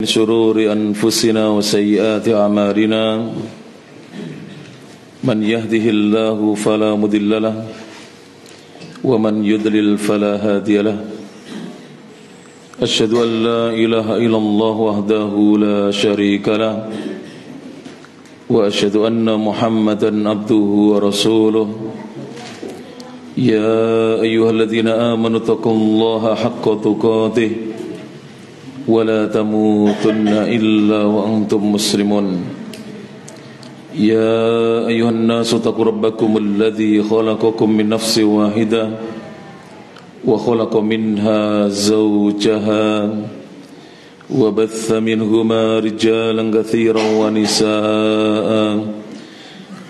من شرور أنفسنا وسيئات أعمالنا من يهده الله فلا مضل له ومن يضلل فلا هادي له أشهد أن لا إله إلا الله وحده لا شريك له وأشهد أن محمدا عبده ورسوله يا أيها الذين آمنوا اتقوا الله حق تقاته ولا تموتن إلا وأنتم مسلمون يا أيها الناس اتقوا ربكم الذي خلقكم من نفس واحدة وخلق منها زوجها وبث منهما رجالا كثيرا ونساء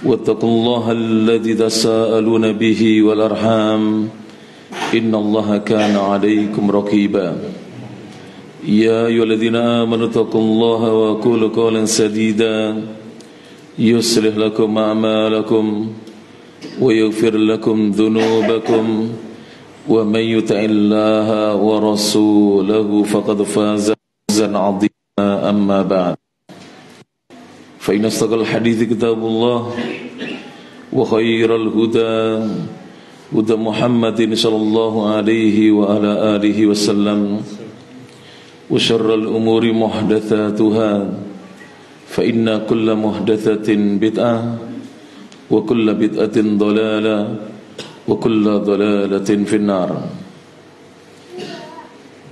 واتقوا الله الذي تساءلون به والأرحام إن الله كان عليكم رقيبا يا أيها الذين آمنوا اتقوا الله وقولوا قولا سديدا يصلح لكم أعمالكم ويغفر لكم ذنوبكم ومن يطع الله ورسوله فقد فاز فوزا عظيما أما بعد فإن أصدق الحديث كتاب الله وخير الهدى هدى محمد صلى الله عليه وعلى آله وسلم وشر الأمور محدثاتها فإن كل محدثة بدعة وكل بدعة ضلالة وكل ضلالة في النار.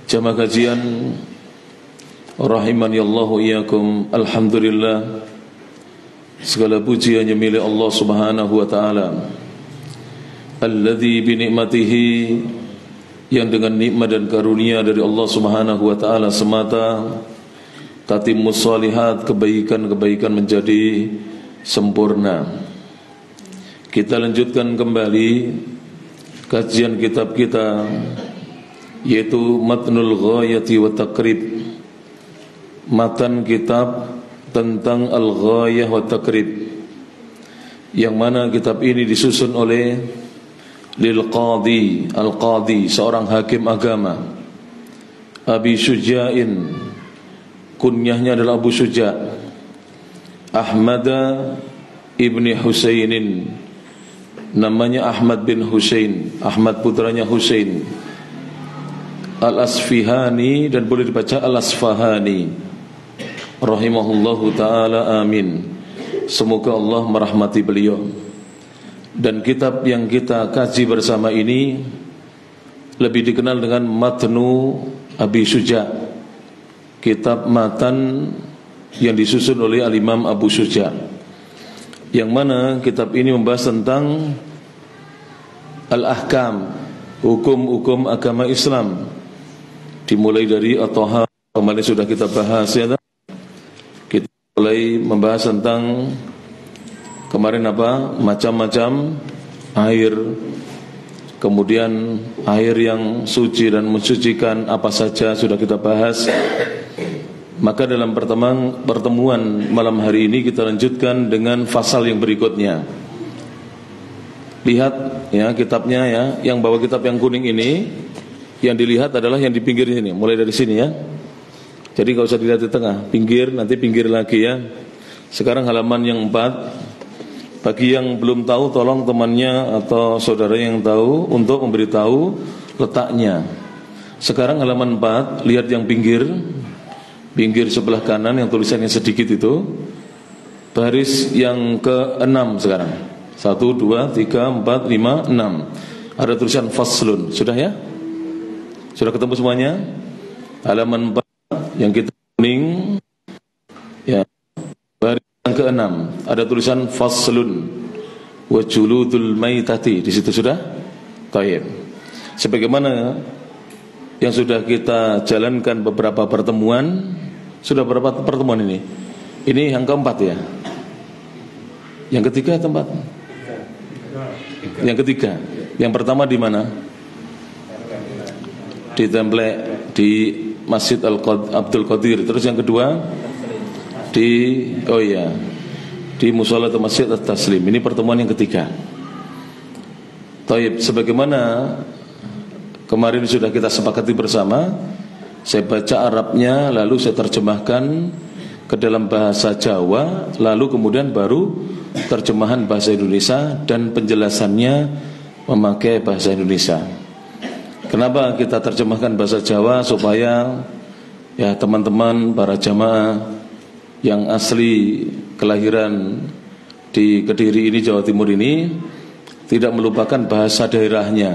Jamaah kajian rahimani Allah wa iyyakum. Alhamdulillah, segala puji hanya milik Allah Subhanahu wa taala. Alladzi bi ni'matihi, yang dengan nikmat dan karunia dari Allah Subhanahu wa taala semata tatimmus shalihat, kebaikan-kebaikan menjadi sempurna. Kita lanjutkan kembali kajian kitab kita, yaitu Matnul Ghayati wa Taqrib, matan kitab tentang Al-Ghayah wa Taqrib, yang mana kitab ini disusun oleh Al-Qadi, seorang hakim agama, Abi Syuja'in, kunyahnya adalah Abu Syuja', Ahmad ibni Husainin, namanya Ahmad bin Husain, Ahmad putranya Husain, Al-Asfihani, dan boleh dibaca Al-Asfahani, rahimahullahu ta'ala, amin. Semoga Allah merahmati beliau. Dan kitab yang kita kaji bersama ini lebih dikenal dengan Matnu Abi Syuja', kitab matan yang disusun oleh Al-Imam Abu Syuja', yang mana kitab ini membahas tentang Al-Ahkam, hukum-hukum agama Islam, dimulai dari At-Thahar, kemarin sudah kita bahas ya. Kita mulai membahas tentang kemarin apa? Macam-macam air, kemudian air yang suci dan mensucikan apa saja sudah kita bahas. Maka dalam pertemuan malam hari ini kita lanjutkan dengan fasal yang berikutnya. Lihat ya kitabnya ya, yang bawa kitab yang kuning ini, yang dilihat adalah yang di pinggir ini, mulai dari sini ya. Jadi gak usah dilihat di tengah, pinggir, nanti pinggir lagi ya. Sekarang halaman yang 4. Bagi yang belum tahu, tolong temannya atau saudara yang tahu untuk memberitahu letaknya. Sekarang halaman 4, lihat yang pinggir sebelah kanan yang tulisannya sedikit itu, baris yang ke-6 sekarang. 1, 2, 3, 4, 5, 6. Ada tulisan faslun, sudah ya? Sudah ketemu semuanya? Halaman 4 yang kita kuning ya, baris yang ke-6 ada tulisan faslun wa juludul maitati, di situ sudah? Baik. Sebagaimana yang sudah kita jalankan beberapa pertemuan, sudah berapa pertemuan ini? Ini yang keempat ya? Yang ketiga tempat? Yang ketiga. Yang pertama di mana? Di Templek, di Masjid Abdul Qadir. Terus yang kedua di Mushola atau Masjid At-Taslim. Ini pertemuan yang ketiga. Taib, sebagaimana kemarin sudah kita sepakati bersama, Saya baca Arabnya, lalu saya terjemahkan ke dalam bahasa Jawa, lalu kemudian baru terjemahan bahasa Indonesia dan penjelasannya memakai bahasa Indonesia. Kenapa kita terjemahkan bahasa Jawa? Supaya ya teman-teman para jamaah yang asli kelahiran di Kediri ini, Jawa Timur ini, tidak melupakan bahasa daerahnya.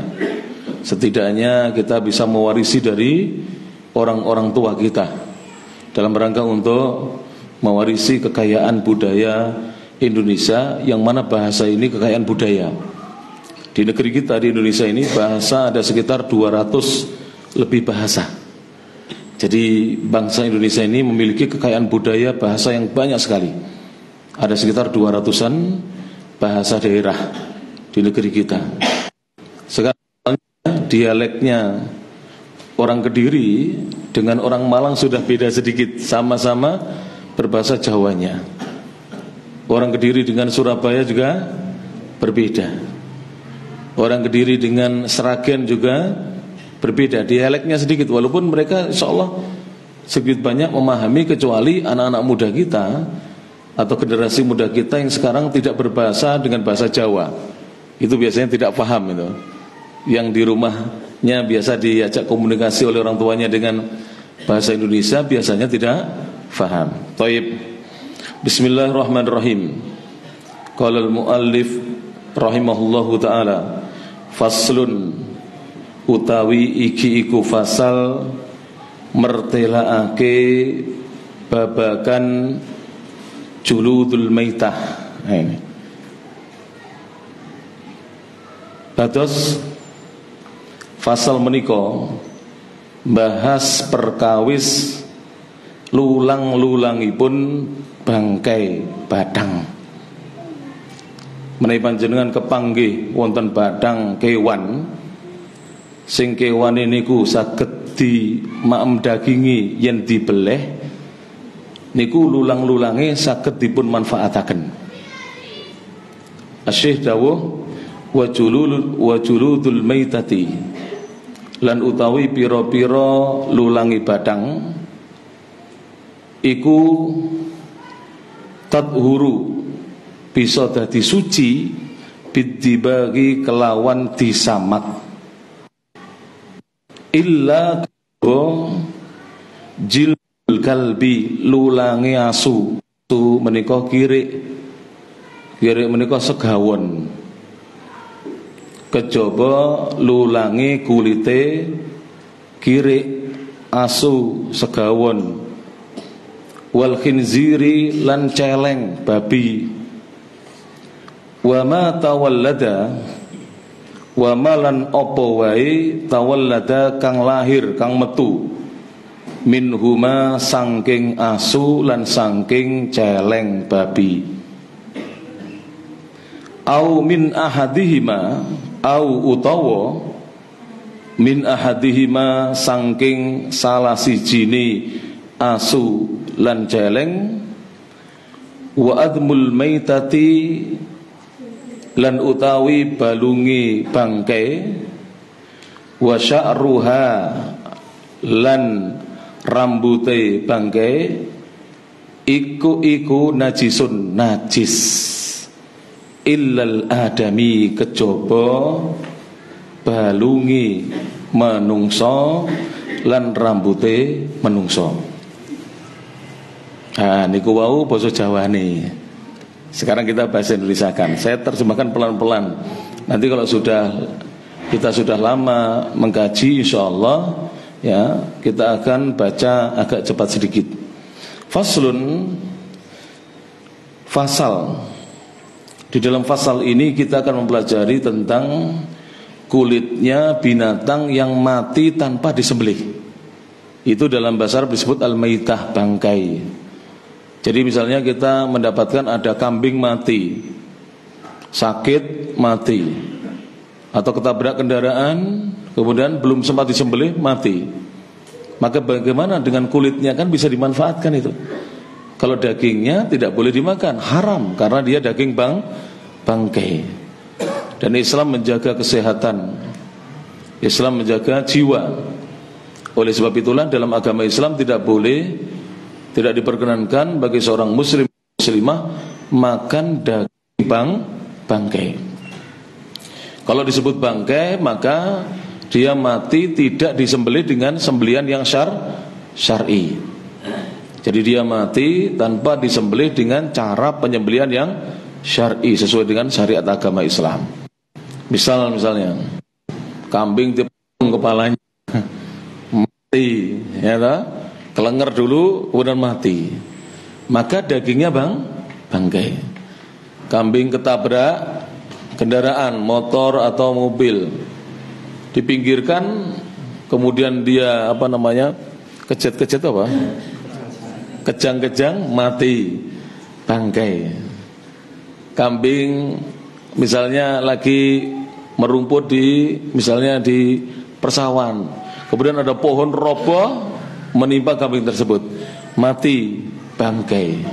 Setidaknya kita bisa mewarisi dari orang-orang tua kita dalam rangka untuk mewarisi kekayaan budaya Indonesia, yang mana bahasa ini kekayaan budaya. Di negeri kita, di Indonesia ini, bahasa ada sekitar 200 lebih bahasa. Jadi bangsa Indonesia ini memiliki kekayaan budaya bahasa yang banyak sekali. Ada sekitar 200-an bahasa daerah di negeri kita. Sekarang dialeknya orang Kediri dengan orang Malang sudah beda sedikit, sama-sama berbahasa Jawanya. Orang Kediri dengan Surabaya juga berbeda. Orang Kediri dengan Sragen juga berbeda, dialeknya sedikit, walaupun mereka insya Allah sedikit banyak memahami, kecuali anak-anak muda kita atau generasi muda kita yang sekarang tidak berbahasa dengan bahasa Jawa. Itu biasanya tidak paham itu. Yang di rumahnya biasa diajak komunikasi oleh orang tuanya dengan bahasa Indonesia, biasanya tidak paham. Taib. Bismillahirrahmanirrahim. Qala al-muallif rahimahullahu ta'ala, faslun utawi iki iku fasal mertelaake babakan juludul maitah. Ini bados fasal menika bahas perkawis lulang-lulangipun bangkai badang. Menawi panjenengan kepanggih wonten badang kewan, sing kewan niku saged di maem dagingi yen dibeleh, niku lulang-lulange saged dipun manfaataken. Asy-Syaikh dawuh wa juludul maitati, lan utawi pira-pira lulangi badang iku tathuru, bisa dadi suci bidibagi kelawan disamak, illa jil kalbi lulangi asu. Asu menika kirik menika segawon, kejaba lulangi kulite kirik asu segawon, wal khinziri lan celeng babi, wa ma tawallada, wa malan opo wae tawallada kang lahir kang metu, minhuma sangking asu lan sangking celeng babi, au min ahadihima, au utawa min ahadihima sangking salah sijine asu lan celeng, wa admul maitati lan utawi balungi bangkai, wa sya'ruha lan rambute bangkai, iku najisun najis, illal adami kejaba balungi menungso lan rambute menungso. Niku wau basa Jawane. Sekarang kita bahasa Indonesiakan. Saya terjemahkan pelan-pelan. Nanti kalau kita sudah lama mengkaji, insyaallah ya, kita akan baca agak cepat sedikit. Faslun, fasal. Di dalam fasal ini kita akan mempelajari tentang kulitnya binatang yang mati tanpa disembelih. Itu dalam bahasa Arab disebut al-maitah, bangkai. Jadi misalnya kita mendapatkan ada kambing mati, sakit mati, atau ketabrak kendaraan kemudian belum sempat disembelih mati, maka bagaimana dengan kulitnya? Kan bisa dimanfaatkan itu. Kalau dagingnya tidak boleh dimakan, haram, karena dia daging bangkai. Dan Islam menjaga kesehatan, Islam menjaga jiwa. Oleh sebab itulah dalam agama Islam tidak diperkenankan bagi seorang muslimah makan daging bangkai. Kalau disebut bangkai, maka dia mati tidak disembelih dengan sembelihan yang syar'i. Jadi dia mati tanpa disembelih dengan cara penyembelihan yang syar'i sesuai dengan syariat agama Islam. Misalnya kambing dipotong kepalanya mati, ya toh? Kelenger dulu kemudian mati. Maka dagingnya bangkai. Kambing ketabrak kendaraan, motor atau mobil, dipinggirkan, kemudian dia kejang-kejang mati, bangkai. Kambing misalnya lagi merumput di persawahan, kemudian ada pohon roboh menimpa kambing tersebut, mati, bangkai.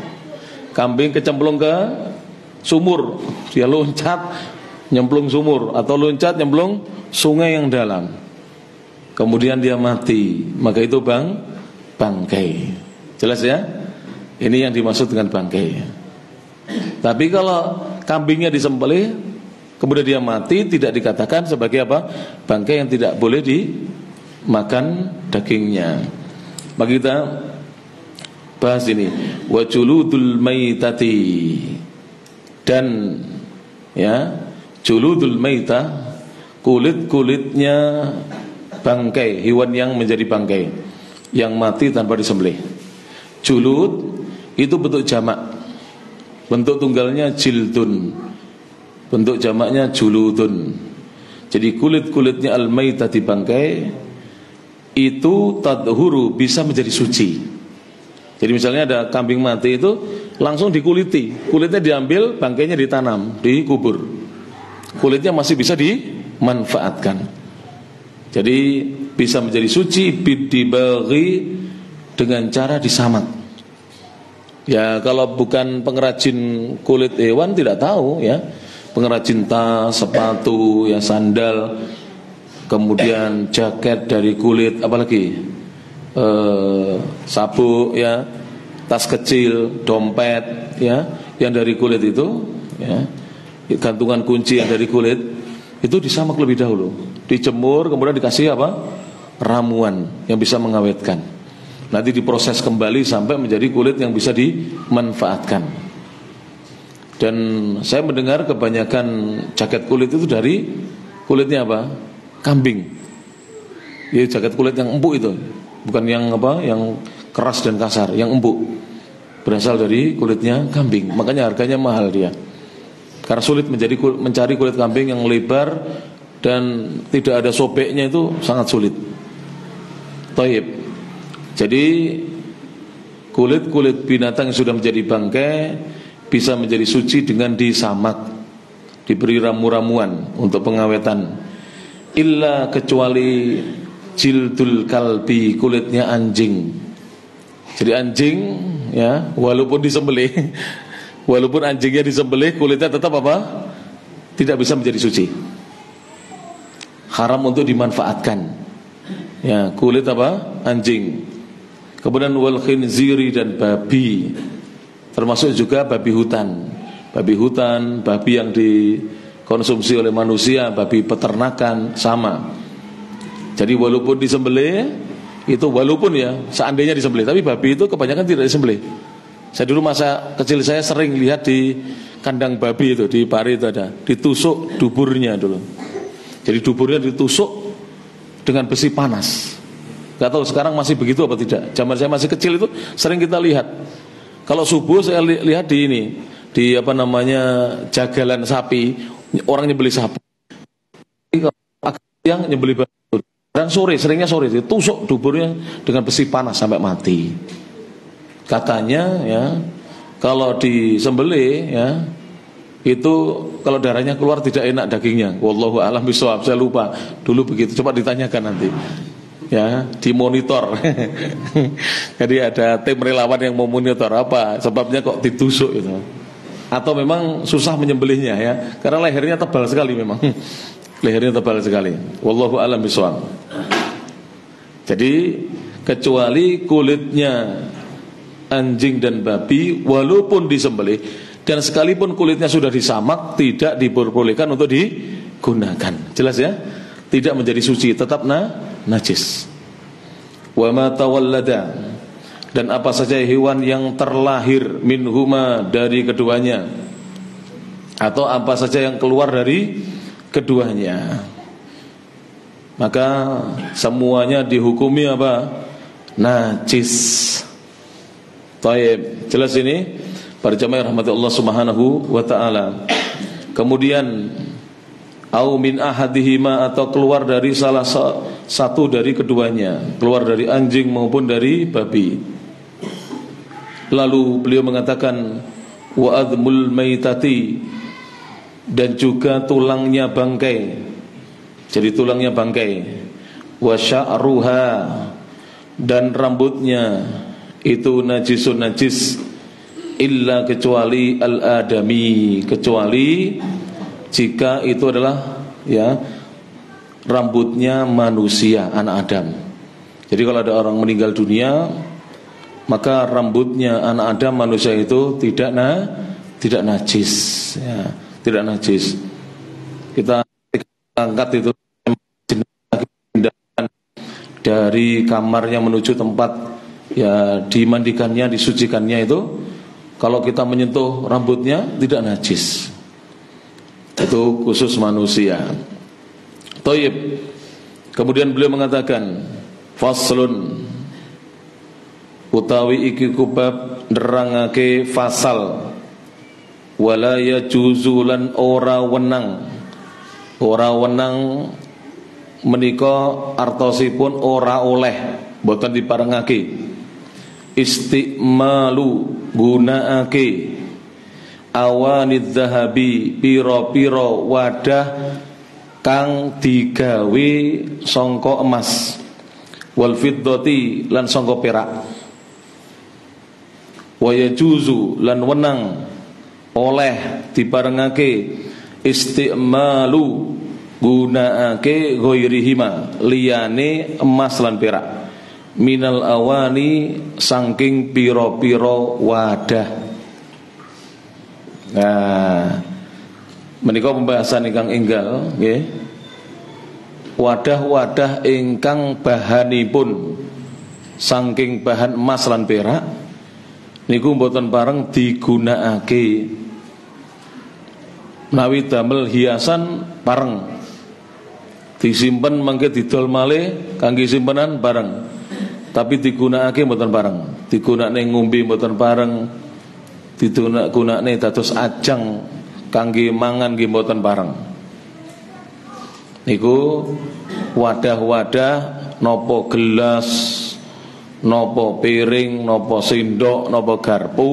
Kambing kecemplung ke sumur, dia loncat nyemplung sumur atau loncat nyemplung sungai yang dalam, kemudian dia mati, maka itu bangkai. Jelas ya? Ini yang dimaksud dengan bangkai. Tapi kalau kambingnya disembelih kemudian dia mati, tidak dikatakan sebagai bangkai yang tidak boleh dimakan dagingnya. Maka kita bahas ini, wa juludul maitati, dan juludul maitah, kulit-kulitnya bangkai, hewan yang menjadi bangkai, yang mati tanpa disembelih. Julud itu bentuk jamak, bentuk tunggalnya jildun, bentuk jamaknya juludun. Jadi kulit-kulitnya al-maitati, bangkai, itu tadhuru, bisa menjadi suci. Jadi misalnya ada kambing mati itu langsung dikuliti, kulitnya diambil, bangkainya ditanam, dikubur, kulitnya masih bisa dimanfaatkan. Jadi bisa menjadi suci bidibaghi, dengan cara disamak. Ya kalau bukan pengrajin kulit hewan tidak tahu ya. Pengrajin tas, sepatu, ya sandal, kemudian jaket dari kulit, apalagi sabuk, ya, tas kecil, dompet, ya, yang dari kulit itu, ya, gantungan kunci yang dari kulit itu disamak lebih dahulu, dijemur, kemudian dikasih ramuan yang bisa mengawetkan. Nanti diproses kembali sampai menjadi kulit yang bisa dimanfaatkan. Dan saya mendengar kebanyakan jaket kulit itu dari kulitnya kambing. Ya, jaket kulit yang empuk itu, bukan yang yang keras dan kasar, yang empuk, berasal dari kulitnya kambing. Makanya harganya mahal dia, karena sulit mencari kulit kambing yang lebar dan tidak ada sobeknya, itu sangat sulit. Taib. Jadi kulit-kulit binatang yang sudah menjadi bangkai bisa menjadi suci dengan disamak, diberi ramu-ramuan untuk pengawetan. Illa, kecuali jildul kalbi, kulitnya anjing. Jadi anjing, ya, walaupun disembelih, walaupun anjingnya disembelih, kulitnya tetap tidak bisa menjadi suci. Haram untuk dimanfaatkan. Ya, kulit anjing. Kemudian wal khinziri, dan babi, termasuk juga babi hutan. Babi hutan, babi yang dikonsumsi oleh manusia, babi peternakan, sama. Jadi walaupun disembelih, itu walaupun ya seandainya disembelih, tapi babi itu kebanyakan tidak disembelih. Saya dulu masa kecil saya sering lihat di kandang babi itu, di Pari itu ada, ditusuk duburnya dulu. Jadi duburnya ditusuk dengan besi panas. Gak tahu sekarang masih begitu apa tidak. Zaman saya masih kecil itu sering kita lihat. Kalau subuh saya lihat di jagalan sapi, orang nyembelih sapi. Yang nyembelih babi. Dan seringnya sore ditusuk duburnya dengan besi panas sampai mati. Katanya ya, kalau disembelih ya, itu kalau darahnya keluar tidak enak dagingnya. Wallahu a'lam bishawab, saya lupa dulu begitu. Coba ditanyakan nanti. Ya, dimonitor. Jadi ada tim relawan yang mau monitor apa sebabnya kok ditusuk itu. Atau memang susah menyembelihnya ya, karena lehernya tebal sekali memang. Lehernya tebal sekali. Wallahu a'lam bishawab. Jadi kecuali kulitnya anjing dan babi walaupun disembelih dan sekalipun kulitnya sudah disamak tidak diperbolehkan untuk digunakan. Jelas ya? Tidak menjadi suci, tetap najis. Wa ma tawallada, dan apa saja hewan yang terlahir minhuma dari keduanya, atau apa saja yang keluar dari keduanya, maka semuanya dihukumi apa? Najis. Taib. Jelas ini para jamaah rahmati Allah Subhanahu wa taala. Kemudian au min ahadihima, atau keluar dari salah satu dari keduanya, keluar dari anjing maupun dari babi. Lalu beliau mengatakan wa admul maitati, dan juga tulangnya bangkai. Jadi tulangnya bangkai. Wa sya'ruha, dan rambutnya itu najisun najis, illa kecuali al-adami, kecuali jika itu adalah ya rambutnya manusia, anak Adam. Jadi kalau ada orang meninggal dunia, maka rambutnya anak Adam manusia itu tidak najis ya, tidak najis. Kita angkat itu dari kamarnya menuju tempat ya dimandikannya, disucikannya, itu kalau kita menyentuh rambutnya tidak najis. Itu khusus manusia. Thayyib. Kemudian beliau mengatakan faslun, utawi iki kubab nerangake fasal, wala yajuzulan ora wenang menika artosipun ora oleh, boten diparengake, istimalu gunaake awanid zahabi, piro-piro wadah kang digawe sangka emas, wal fiddati lan sangka perak, wa yajuzu lan wenang oleh diparengake istimalu gunaake ghairihima, liyane emas lan perak, minal awani saking piro-piro wadah. Nah, menika pembahasan ingkang enggal nggih. Wadah-wadah ingkang bahanipun saking bahan emas lan perak niku mboten pareng digunakake. Menawi damel hiasan pareng, disimpen mangke didol malih kangge simpenan bareng, tapi digunakake mboten pareng. Digunakne ngombe mboten pareng, digunakne dados ajang kangge mangan nggih mboten pareng. Niku wadah-wadah nopo gelas, nopo piring, nopo sendok, nopo garpu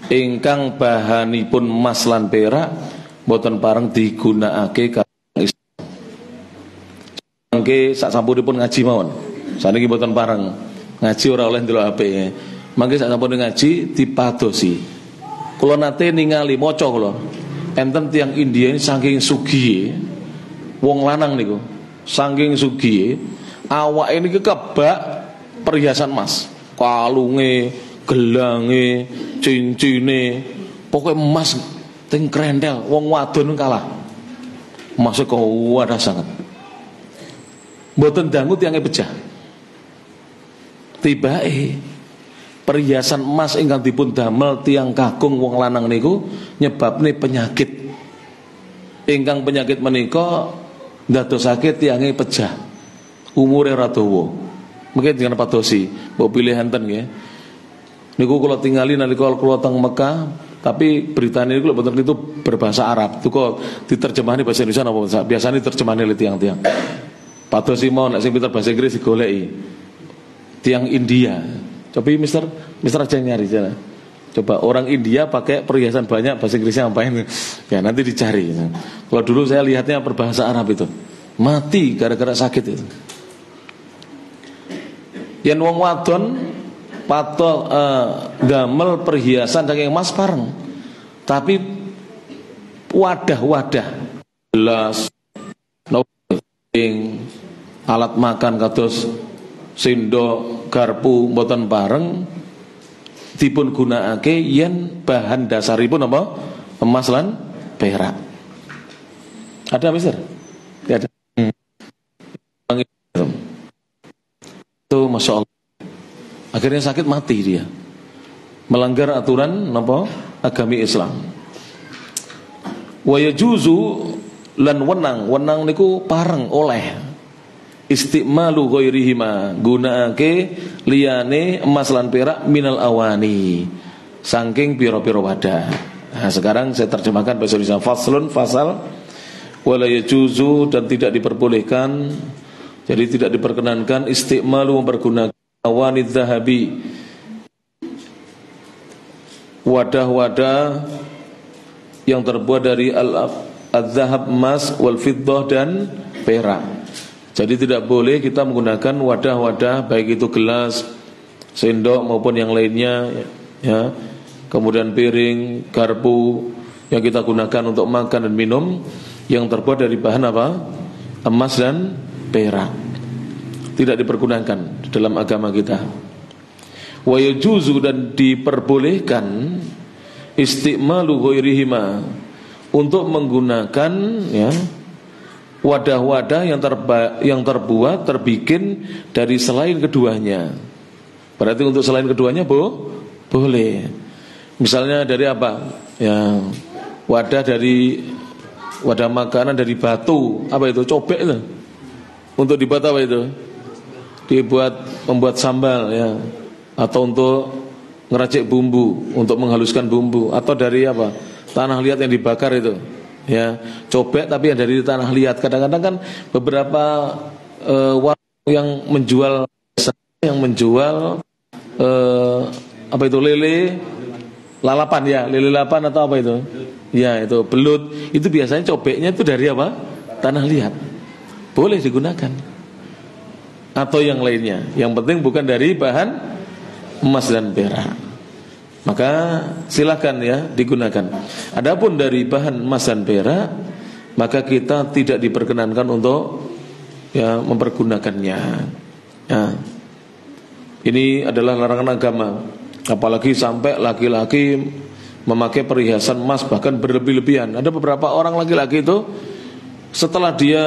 ingkang bahanipun emas lan perak mboten pareng digunakake kangge mangke sak sampunipun ngaji mawon. Saniki mboten pareng ngaji, ora oleh ndelok HP. Mangke sak sampun ngaji dipadosi. Kula nate ningali maca kula, enten tiyang India ini saking sugih, wong lanang niku saking sugih, awake niki kebak perhiasan emas, kalunge, gelange, cincine, pokoknya emas ting krendel. Wong wadon kalah, emasnya kok wadah sangat, mboten dangu tiange pecah. Tibae perhiasan emas ingkang dipun damel tiang kakung wong lanang niku nyebabne penyakit. Ingkang penyakit menika ndadosake tiange pecah, umure ora dawa. Mungkin dengan padosi, mbok pilih enten nggih. Niku kula tingali nalika kula teng Mekah, tapi beritane niku mboten itu berbahasa Arab. Itu kok diterjemahane bahasa Indonesia napa biasane terjemahane oleh tiang-tiang. Padosi mau nek sing pinter bahasa Inggris digoleki. Tiang India. Coba Mister aja nyari sana. Coba orang India pakai perhiasan banyak, bahasa Inggrisnya ngapain? Ya nanti dicari. Kalau dulu saya lihatnya berbahasa Arab itu, mati gara-gara sakit itu. Yen wong wadon patok gamel perhiasan saking emas pareng, tapi wadah-wadah gelas, alat makan kados sendok, garpu mboten pareng dipun gunakake yen bahan dasaripun apa? Emas lan perak. Ada Mister? Tidak ada. Itu Masya Allah. Akhirnya sakit mati dia. Melanggar aturan apa? Agami Islam. Wa yajuzu lan wenang niku pareng oleh istimalu ghairihima gunakake liyane emas lan perak minal awani saking pira-pira wadah. Nah, sekarang saya terjemahkan bahasa Indonesia. Faslun fasal wala yajuzu dan tidak diperbolehkan, jadi tidak diperkenankan istimalu mempergunakan awani dzahabi wadah-wadah yang terbuat dari al-zahab emas wal fiddah dan perak. Jadi tidak boleh kita menggunakan wadah-wadah baik itu gelas, sendok maupun yang lainnya ya. Kemudian piring, garpu yang kita gunakan untuk makan dan minum yang terbuat dari bahan apa? Emas dan perak. Tidak dipergunakan dalam agama kita. Wa yajuzu dan diperbolehkan istimalu ghairihima untuk menggunakan ya wadah-wadah yang terbuat terbikin dari selain keduanya. Berarti untuk selain keduanya boleh. Misalnya dari apa? Ya, wadah makanan dari batu, apa itu? Cobek itu. Untuk dibuat apa itu? Membuat sambal ya. Atau untuk ngeracik bumbu, untuk menghaluskan bumbu, atau dari apa? Tanah liat yang dibakar itu. Ya, cobek tapi yang dari tanah liat. Kadang-kadang kan beberapa warung yang menjual apa itu lele lalapan ya, lele lalapan atau apa itu? Ya, itu belut. Itu biasanya cobeknya itu dari apa? Tanah liat. Boleh digunakan. Atau yang lainnya. Yang penting bukan dari bahan emas dan perak. Maka silakan ya digunakan. Adapun dari bahan emas dan perak, maka kita tidak diperkenankan untuk ya mempergunakannya. Ya. Ini adalah larangan agama. Apalagi sampai laki-laki memakai perhiasan emas bahkan berlebih-lebihan. Ada beberapa orang laki-laki itu setelah dia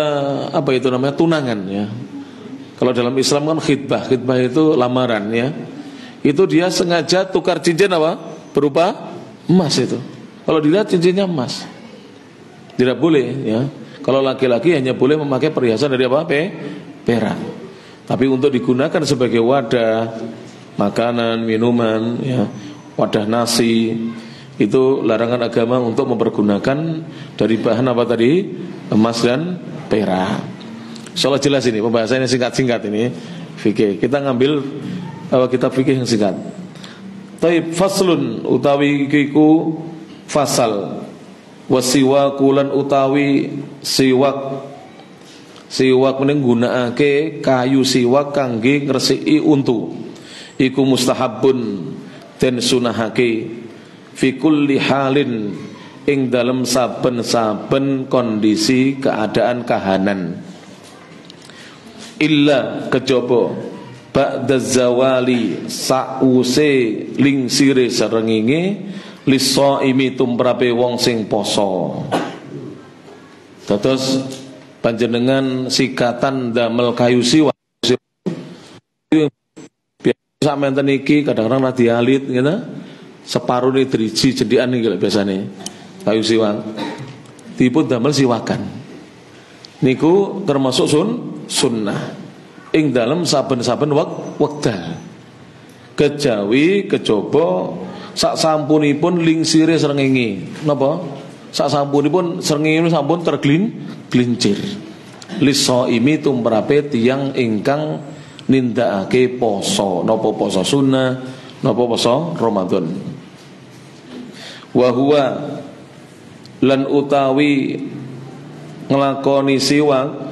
apa itu namanya tunangan ya. Kalau dalam Islam kan khitbah itu lamaran ya. Itu dia sengaja tukar cincin apa? Berupa emas itu. Kalau dilihat cincinnya emas. Tidak boleh ya. Kalau laki-laki hanya boleh memakai perhiasan dari apa? Perak. Tapi untuk digunakan sebagai wadah makanan, minuman ya, wadah nasi, itu larangan agama untuk mempergunakan dari bahan apa tadi? Emas dan perak. Insyaallah jelas ini pembahasannya singkat-singkat ini fikih. Kita ngambil kitab fikih yang singkat. Taib faslun utawi kiku fasal wasiwakulan utawi siwak mending gunakake kayu siwak kangge ngresiki untu iku mustahabun den sunahake fi kulli halin ing dalem saben-saben kondisi keadaan kahanan illa kejaba ba'da zawali sa'use lingsire srengenge lisaimi tumrape wong sing poso. Dados panjenengan sikatan damel kayu siwak biasa menten iki kadang-kadang radi alit gitu. Separuh ini driji jendian iki biasane kayu siwak. Dipun damel siwakan. Niku termasuk sunnah. Ing dalam saben-saben wekdal kejawi kejaba sak sampunipun lingsire srengenge napa sak sampunipun srengenge sampun terglincir lisaimi tumrape tiyang ingkang nindakake poso napa poso sunnah napa poso Ramadan wa huwa lan utawi nglakoni siwak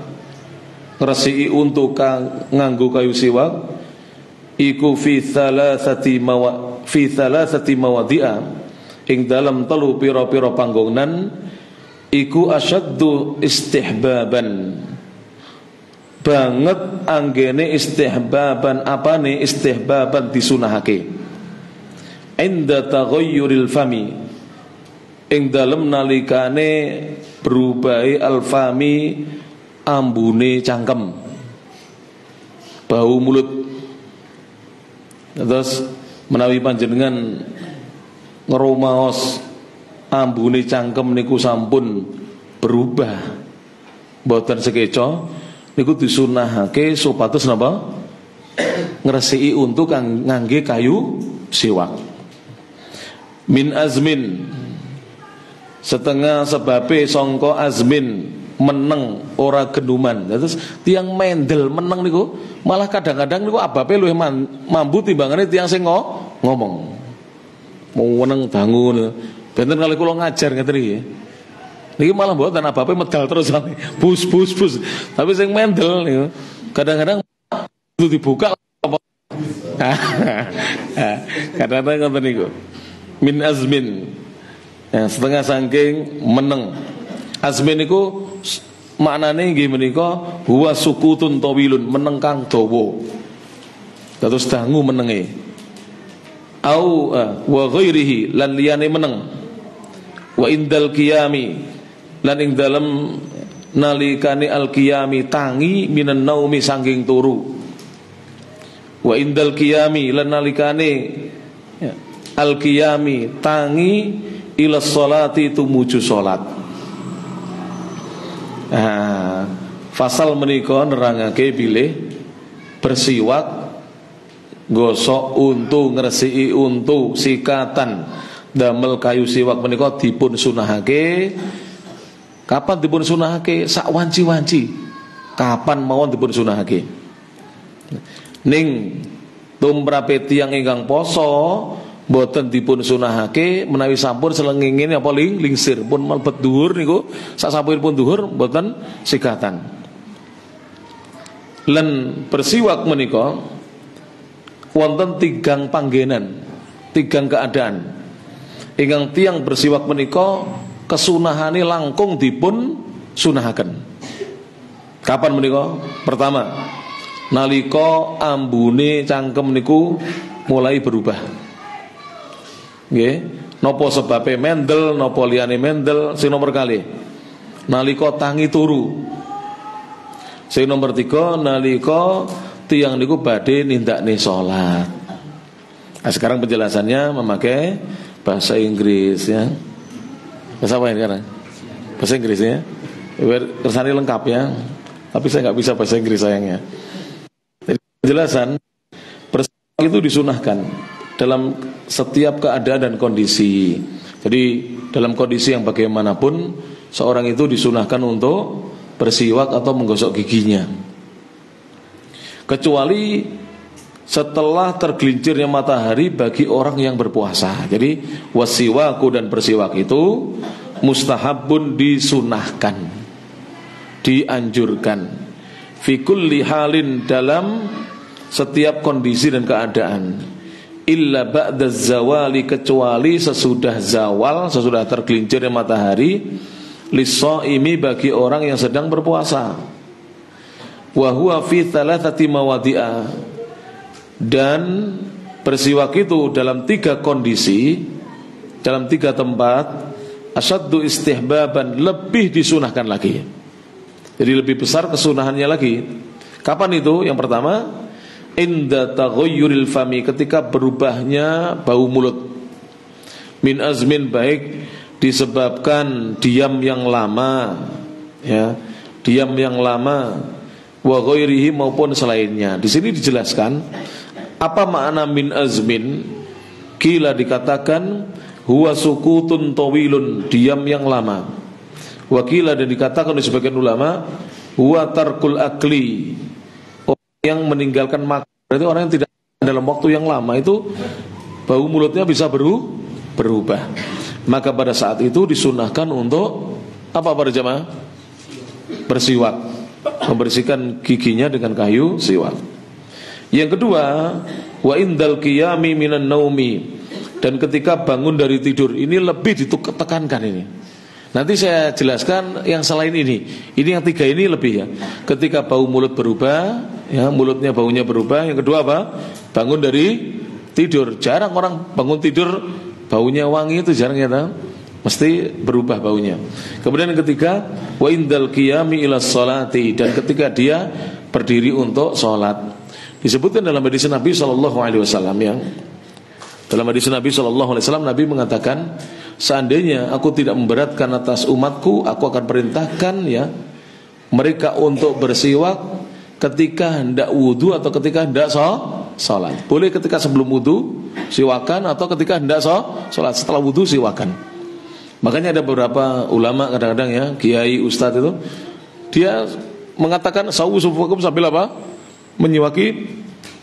ngresiki untuk nganggo kayu siwak iku fi thalathati mawadhi'a ing dalam telu pira-pira panggonan iku asyaddu istihbaban banget anggene istihbaban apane istihbaban disunahake inda taghayyuril fami ing dalem nalikane berubahi alfami ambune cangkem bau mulut. Terus menawi panjenengan ngeromaos ambune cangkem niku sampun berubah mboten sekeca niku disunahake supados napa ngresiki untu kang ngangge kayu siwak. Min azmin setengah sebabe sangka azmin meneng ora genduman. Terus tiang mendel meneng niku malah kadang-kadang niku abape luwih mambu timbangane tiang sing ngomong. Mau meneng dangu benten kali kula ngajar ngeten iki. Niki malah mboten abape medal terus bus. Tapi sing mendel niku kadang-kadang itu dibuka apa. Kadang-kadang ngoten niku. Min azmin. Ya, setengah saking meneng. Azmin niku maknane nggih menika huwa sukutun tawilun meneng kang dawa. Terus dangu menenge. Au wa ghairihi lan liyane meneng. Wa indal qiyami lan ing dalem nalikane al qiyami tangi minan naumi saking turu. Wa indal qiyami lan nalikane al qiyami tangi ila sholati tumuju salat. Fasal menika nerangake bilih bersiwak gosok untu ngresiki untu sikatan damel kayu siwak menika dipun sunahake. Kapan dipun sunahake? Sak wanci-wanci. Kapan mawon dipun sunahake? Ning tumrape tiyang ingkang poso boten dipun sunahake menawi sampun selengingin apa lingsir pun malbet dhuwur niku sak sampun dhuwur boten sikatan. Lan bersiwak menika wonten tigang panggenan, tigang keadaan. Ingkang tiyang bersiwak menika kesunahane langkung dipun sunahaken. Kapan menika? Pertama, nalika ambune cangkem niku mulai berubah. Nggih, napa sebabe mendel, napa liyane mendel, sing nomor kalih. Nalika tangi turu. Sing nomor 3 nalika tiyang niku badhe nindakne salat. Nah, sekarang penjelasannya memakai bahasa Inggris ya. Bahasa apa ini sekarang? Bahasa Inggris ya. Kersane lengkap ya. Tapi saya nggak bisa bahasa Inggris sayangnya. Jadi, penjelasan bersiwak itu disunahkan dalam setiap keadaan dan kondisi. Jadi dalam kondisi yang bagaimanapun seorang itu disunahkan untuk bersiwak atau menggosok giginya. Kecuali setelah tergelincirnya matahari bagi orang yang berpuasa. Jadi wasiwaku dan bersiwak itu mustahabun disunahkan, dianjurkan. Fi kulli halin dalam setiap kondisi dan keadaan. Illa ba'da zawali kecuali sesudah zawal, sesudah tergelincirnya matahari, lis-shaimi bagi orang yang sedang berpuasa. Wa huwa fi thalathati mawadi'a dan bersiwak itu dalam 3 kondisi, dalam 3 tempat asyaddu istihbaban lebih disunahkan lagi. Jadi lebih besar kesunahannya lagi. Kapan itu? Yang pertama inda taghayyuril fami ketika berubahnya bau mulut. Min azmin baik disebabkan diam yang lama ya, diam yang lama wa ghairihi maupun selainnya. Di sini dijelaskan apa makna min azmin. Kila dikatakan huwa sukutun tawilun diam yang lama. Wakila dan dikatakan oleh sebagian ulama huwa tarkul akli yang meninggalkan makan. Berarti orang yang tidak dalam waktu yang lama itu bau mulutnya bisa berubah. Maka pada saat itu disunahkan untuk apa para jamaah? Bersiwak, membersihkan giginya dengan kayu siwak. Yang kedua, wa indal qiyami minan naumi dan ketika bangun dari tidur ini lebih ditekankan ini. Nanti saya jelaskan yang selain ini. Ini yang 3 ini lebih ya. Ketika bau mulut berubah, ya, mulutnya baunya berubah. Yang kedua apa? Bangun dari tidur. Jarang orang bangun tidur baunya wangi, itu jarang ya, mesti berubah baunya. Kemudian yang ketiga, wa indal qiyami ila sholati, dan ketika dia berdiri untuk sholat. Disebutkan dalam hadis Nabi SAW yang dalam hadis Nabi SAW, Nabi mengatakan, seandainya aku tidak memberatkan atas umatku, aku akan perintahkan ya mereka untuk bersiwak ketika hendak wudu atau ketika hendak sholat. Boleh ketika sebelum wudu siwakan, atau ketika hendak sholat. Setelah wudu siwakan. Makanya ada beberapa ulama kadang-kadang ya, kiai, ustadz itu, dia mengatakan sawu sufukum sambil apa? Menyiwaki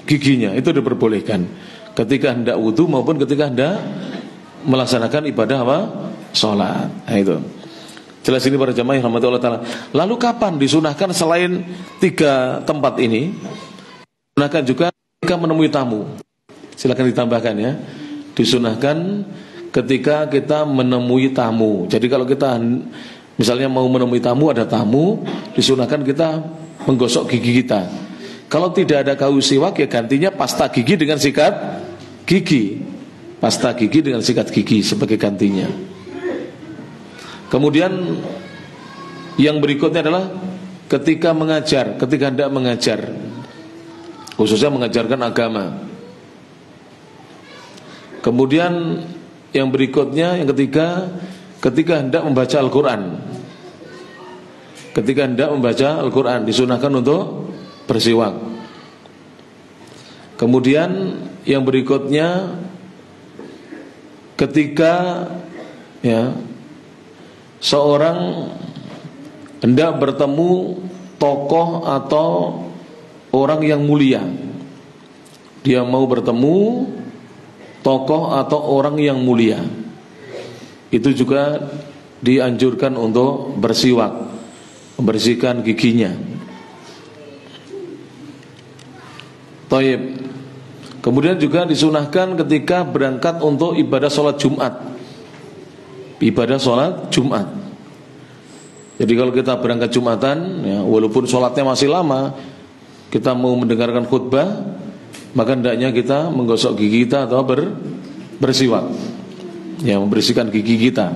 giginya. Itu diperbolehkan ketika hendak wudu maupun ketika hendak melaksanakan ibadah apa? Sholat. Nah, itu jelas ini para jamaah yang rahmatullah ta'ala. Lalu kapan disunahkan selain 3 tempat ini? Disunahkan juga ketika menemui tamu. Silakan ditambahkan ya. Disunahkan ketika kita menemui tamu. Jadi kalau kita misalnya mau menemui tamu, ada tamu, disunahkan kita menggosok gigi kita. Kalau tidak ada kayu siwak, ya gantinya pasta gigi dengan sikat gigi. Pasta gigi dengan sikat gigi sebagai gantinya. Kemudian yang berikutnya adalah ketika mengajar, ketika hendak mengajar, khususnya mengajarkan agama. Kemudian yang berikutnya, yang ketiga, ketika hendak membaca Al-Quran. Ketika hendak membaca Al-Quran disunahkan untuk bersiwak. Kemudian yang berikutnya, ketika ya seorang hendak bertemu tokoh atau orang yang mulia, dia mau bertemu tokoh atau orang yang mulia, itu juga dianjurkan untuk bersiwak, membersihkan giginya. Taib. Kemudian juga disunahkan ketika berangkat untuk ibadah sholat Jumat. Ibadah sholat Jumat. Jadi kalau kita berangkat Jumatan ya, walaupun sholatnya masih lama, kita mau mendengarkan khutbah, maka hendaknya kita menggosok gigi kita atau bersiwak, ya, membersihkan gigi kita.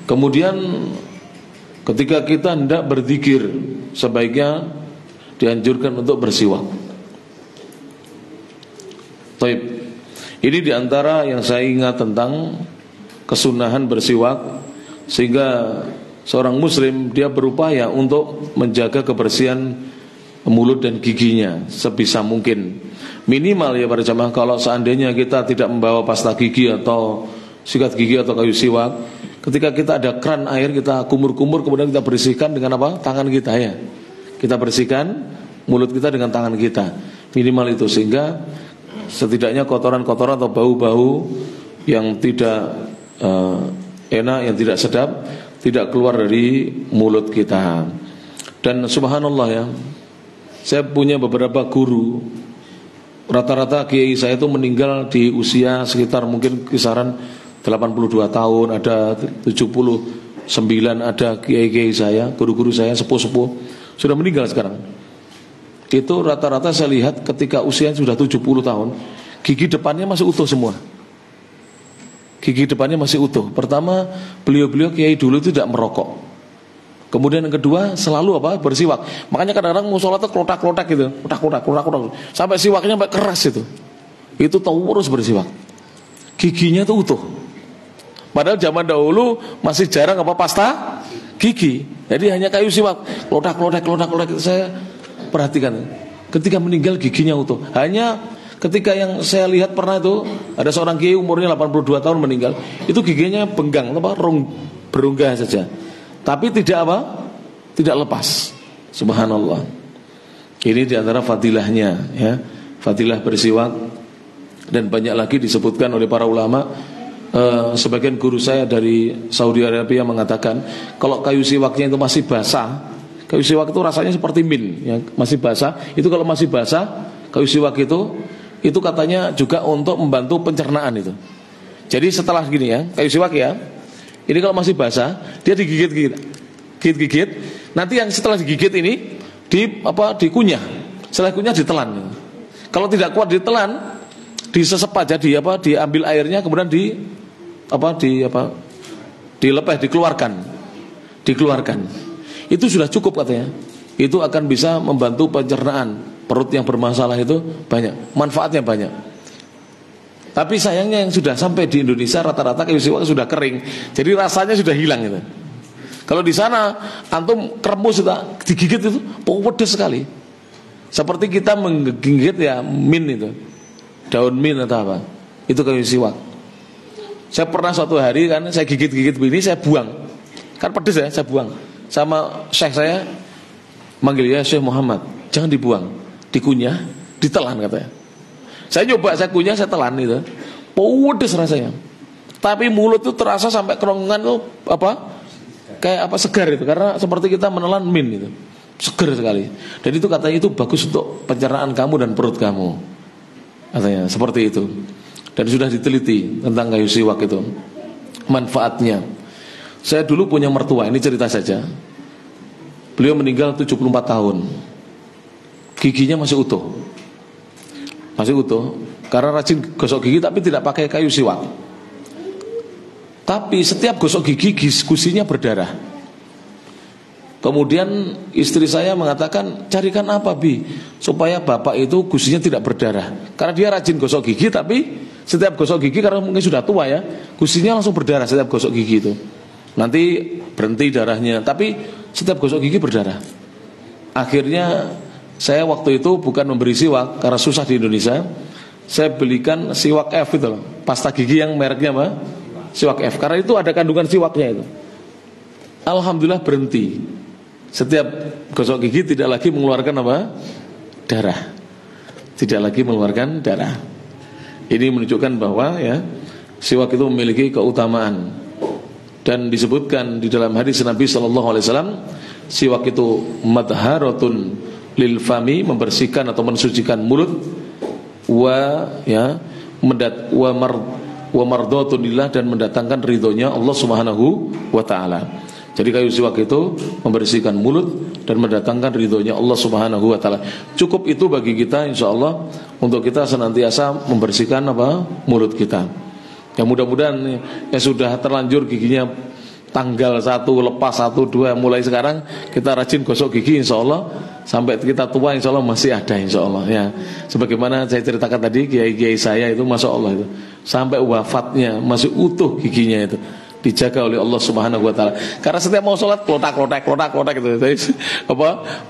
Kemudian ketika kita hendak berzikir, sebaiknya dianjurkan untuk bersiwak. Taib. Ini diantara yang saya ingat tentang kesunahan bersiwak, sehingga seorang muslim dia berupaya untuk menjaga kebersihan mulut dan giginya sebisa mungkin. Minimal ya para jamaah, kalau seandainya kita tidak membawa pasta gigi atau sikat gigi atau kayu siwak, ketika kita ada keran air, kita kumur-kumur, kemudian kita bersihkan dengan apa? Tangan kita ya. Kita bersihkan mulut kita dengan tangan kita. Minimal itu, sehingga setidaknya kotoran-kotoran atau bau-bau yang tidak enak, yang tidak sedap, tidak keluar dari mulut kita. Dan subhanallah ya, saya punya beberapa guru, rata-rata kiai saya itu meninggal di usia sekitar mungkin kisaran 82 tahun, ada 79, ada kiai-kiai saya, guru-guru saya, sepuh-sepuh sudah meninggal sekarang. Itu rata-rata saya lihat ketika usia sudah 70 tahun, gigi depannya masih utuh semua. Gigi depannya masih utuh. Pertama, beliau-beliau kiai dulu itu tidak merokok. Kemudian yang kedua, selalu apa? Bersiwak. Makanya kadang-kadang mau sholat tuh klotak-klotak gitu, klotak-klotak, sampai siwaknya sampai keras itu. Itu terus bersiwak. Giginya tuh utuh. Padahal zaman dahulu masih jarang apa pasta gigi. Jadi hanya kayu siwak, klotak-klotak. Saya perhatikan, ketika meninggal giginya utuh. Hanya ketika yang saya lihat pernah itu, ada seorang kiai umurnya 82 tahun meninggal, itu giginya benggang, berunggah saja, tapi tidak apa? Tidak lepas. Subhanallah. Ini diantara fadilahnya ya, fadilah bersiwak. Dan banyak lagi disebutkan oleh para ulama. Sebagian guru saya dari Saudi Arabia mengatakan, kalau kayu siwaknya itu masih basah, kayu siwak itu rasanya seperti min yang masih basah, itu kalau masih basah kayu siwak itu katanya juga untuk membantu pencernaan itu. Jadi setelah gini ya, kayu siwak ya, Ini kalau masih basah, dia digigit. Nanti yang setelah digigit ini dikunyah. Setelah kunyah ditelan. Kalau tidak kuat ditelan, disesep aja, diambil airnya, kemudian dilepeh, dikeluarkan. Itu sudah cukup katanya. Itu akan bisa membantu pencernaan. Perut yang bermasalah itu banyak, manfaatnya banyak. Tapi sayangnya yang sudah sampai di Indonesia rata-rata kayu siwak sudah kering, jadi rasanya sudah hilang gitu. Kalau di sana antum kremus itu digigit itu pedes sekali. Seperti kita menggigit ya mint itu, daun mint atau apa. Itu kayu siwak. Saya pernah suatu hari kan saya gigit-gigit begini, saya buang. Kan pedes ya, saya buang. Sama syekh saya manggil, ya Syekh Muhammad, jangan dibuang, dikunyah, ditelan katanya. Saya coba, saya kunyah, saya telan itu, pedes rasanya. Tapi mulut itu terasa sampai kerongkongan tuh kayak segar itu, karena seperti kita menelan mint itu, segar sekali. Dan itu katanya itu bagus untuk pencernaan kamu dan perut kamu, katanya seperti itu. Dan sudah diteliti tentang kayu siwak itu, manfaatnya. Saya dulu punya mertua, ini cerita saja. Beliau meninggal 74 tahun, giginya masih utuh. Karena rajin gosok gigi tapi tidak pakai kayu siwak. Tapi setiap gosok gigi gusinya berdarah. Kemudian istri saya mengatakan, carikan apa Bi supaya bapak itu gusinya tidak berdarah. Karena dia rajin gosok gigi, tapi setiap gosok gigi karena mungkin sudah tua ya, gusinya langsung berdarah setiap gosok gigi itu. Nanti berhenti darahnya, tapi setiap gosok gigi berdarah. Akhirnya saya waktu itu bukan memberi siwak karena susah di Indonesia. Saya belikan siwak F itu loh, pasta gigi yang mereknya apa? Siwak F. Karena itu ada kandungan siwaknya itu. Alhamdulillah berhenti. Setiap gosok gigi tidak lagi mengeluarkan apa? Darah. Tidak lagi mengeluarkan darah. Ini menunjukkan bahwa ya siwak itu memiliki keutamaan. Dan disebutkan di dalam hadis Nabi SAW, siwak itu madharatun lil fami, membersihkan atau mensucikan mulut, wa mardhatun lillah, dan mendatangkan ridhonya Allah Subhanahu wa taala. Jadi kayu siwak itu membersihkan mulut dan mendatangkan ridhonya Allah Subhanahu wa taala. Cukup itu bagi kita insyaallah untuk kita senantiasa membersihkan mulut kita. Ya mudah-mudahan yang sudah terlanjur giginya tanggal 1 lepas 1 2 mulai sekarang kita rajin gosok gigi insyaallah sampai kita tua insyaallah masih ada insyaallah ya. Sebagaimana saya ceritakan tadi, kiai-kiai saya itu masyaallah itu sampai wafatnya masih utuh giginya itu, dijaga oleh Allah Subhanahu wa taala. Karena setiap mau sholat klotak gitu. Jadi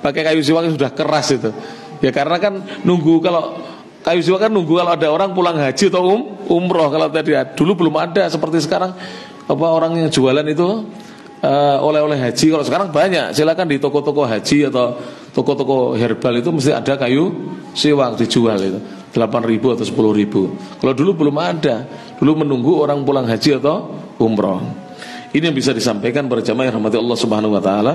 pakai kayu siwak sudah keras itu. Ya karena kan nunggu, kalau kayu siwak kan nunggu kalau ada orang pulang haji atau umroh. Kalau tadi dulu belum ada seperti sekarang orang yang jualan itu oleh-oleh haji. Kalau sekarang banyak, silakan di toko-toko haji atau toko-toko herbal itu mesti ada kayu siwak dijual itu 8.000 atau 10.000. Kalau dulu belum ada, dulu menunggu orang pulang haji atau umroh. Ini yang bisa disampaikan para jamaah yang rahmati Allah Subhanahu wa taala.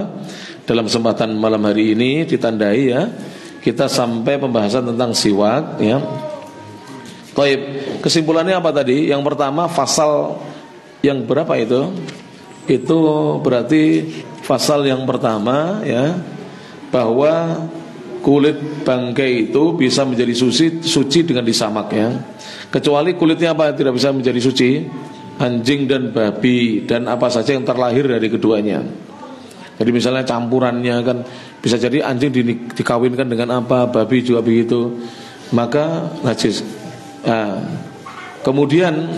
Dalam kesempatan malam hari ini ditandai ya, kita sampai pembahasan tentang siwak ya. Baik, kesimpulannya apa tadi? Yang pertama pasal yang berapa itu? Itu berarti pasal yang pertama ya, bahwa kulit bangkai itu bisa menjadi suci dengan disamak ya. Kecuali kulitnya apa tidak bisa menjadi suci? Anjing dan babi dan apa saja yang terlahir dari keduanya. Jadi misalnya campurannya kan bisa jadi anjing dikawinkan dengan apa, babi juga begitu, maka najis. Nah, kemudian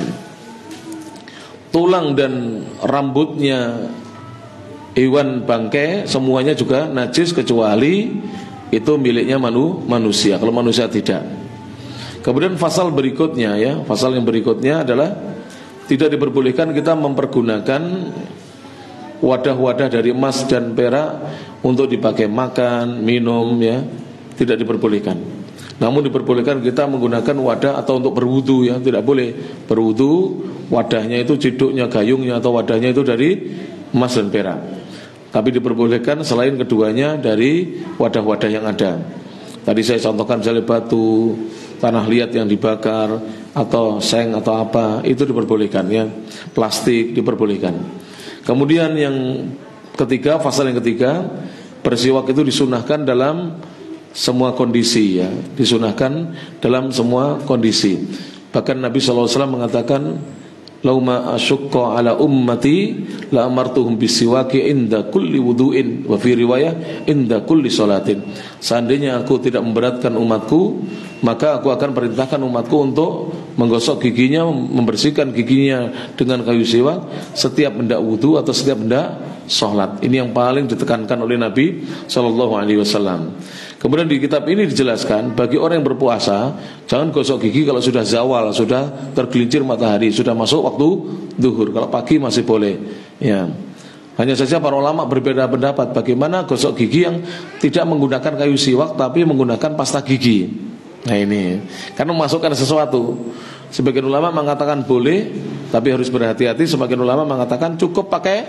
tulang dan rambutnya hewan bangkai semuanya juga najis kecuali itu miliknya manusia. Kalau manusia tidak. Kemudian pasal berikutnya ya, pasal yang berikutnya adalah tidak diperbolehkan kita mempergunakan wadah-wadah dari emas dan perak untuk dipakai makan, minum ya, tidak diperbolehkan. Namun diperbolehkan kita menggunakan wadah atau untuk berwudu ya, tidak boleh berwudu wadahnya itu ciduknya, gayungnya atau wadahnya itu dari emas dan perak. Tapi diperbolehkan selain keduanya dari wadah-wadah yang ada. Tadi saya contohkan misalnya batu, tanah liat yang dibakar atau seng atau apa, itu diperbolehkan ya. Plastik diperbolehkan. Kemudian yang ketiga, pasal yang ketiga, bersiwak itu disunahkan dalam semua kondisi ya, disunahkan dalam semua kondisi. Bahkan Nabi SAW mengatakan, lauma asyukka ala ummati la amartuhum bisiwaki inda kulli wudu'in, wa fi riwayah inda kulli salatin. Seandainya aku tidak memberatkan umatku, maka aku akan perintahkan umatku untuk menggosok giginya, membersihkan giginya dengan kayu siwak setiap hendak wudu atau setiap hendak sholat. Ini yang paling ditekankan oleh Nabi SAW. Kemudian di kitab ini dijelaskan, bagi orang yang berpuasa jangan gosok gigi kalau sudah zawal, sudah tergelincir matahari, sudah masuk waktu zuhur. Kalau pagi masih boleh ya. Hanya saja para ulama berbeda pendapat bagaimana gosok gigi yang tidak menggunakan kayu siwak tapi menggunakan pasta gigi. Nah ini karena memasukkan sesuatu. Sebagian ulama mengatakan boleh, tapi harus berhati-hati. Sebagian ulama mengatakan cukup pakai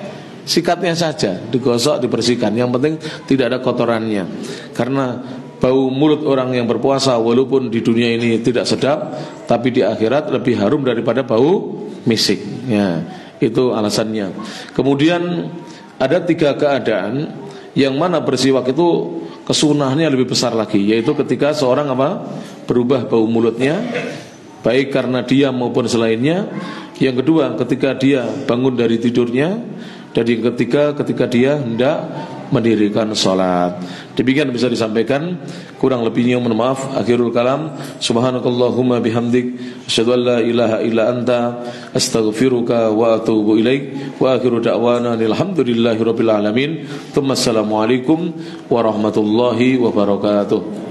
sikatnya saja, digosok, dibersihkan. Yang penting tidak ada kotorannya. Karena bau mulut orang yang berpuasa walaupun di dunia ini tidak sedap, tapi di akhirat lebih harum daripada bau misik ya, itu alasannya. Kemudian ada 3 keadaan yang mana bersiwak itu kesunahannya lebih besar lagi, yaitu ketika seorang berubah bau mulutnya, baik karena diam maupun selainnya. Yang kedua, ketika dia bangun dari tidurnya. Dan yang ketiga, ketika dia hendak mendirikan sholat. Demikian bisa disampaikan. Kurang lebihnya mohon maaf. Akhirul kalam, subhanakallahumma bihamdik, asyhadu an la ilaha illa anta, astaghfiruka wa atubu ilaik. Wa akhiru da'wana alhamdulillahi rabbil alamin. Tsumma assalamualaikum warahmatullahi wabarakatuh.